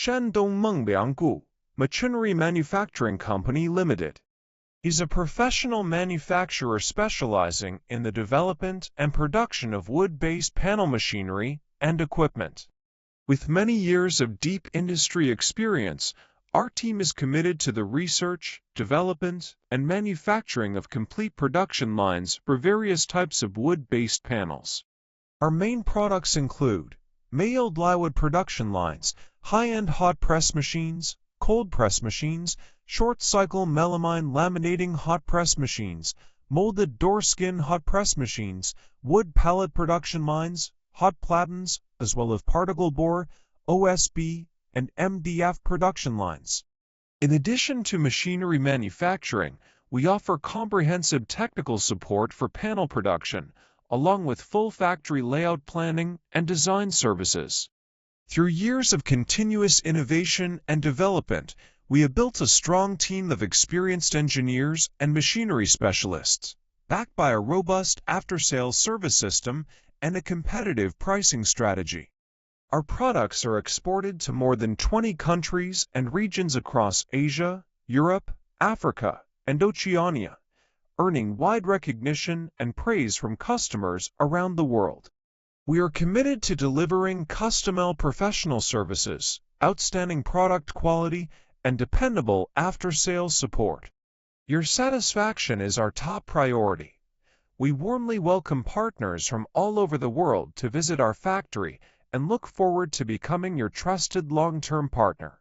Shandong Menglianggu Machinery Manufacturing Company Limited is a professional manufacturer specializing in the development and production of wood-based panel machinery and equipment. With many years of deep industry experience, our team is committed to the research, development, and manufacturing of complete production lines for various types of wood-based panels. Our main products include mailed plywood production lines, high-end hot press machines, cold press machines, short-cycle melamine laminating hot press machines, molded door skin hot press machines, wood pallet production lines, hot platens, as well as particle board, OSB, and MDF production lines. In addition to machinery manufacturing, we offer comprehensive technical support for panel production, along with full factory layout planning and design services. Through years of continuous innovation and development, we have built a strong team of experienced engineers and machinery specialists, backed by a robust after-sales service system and a competitive pricing strategy. Our products are exported to more than 20 countries and regions across Asia, Europe, Africa, and Oceania, earning wide recognition and praise from customers around the world. We are committed to delivering custom professional services, outstanding product quality, and dependable after-sales support. Your satisfaction is our top priority. We warmly welcome partners from all over the world to visit our factory and look forward to becoming your trusted long-term partner.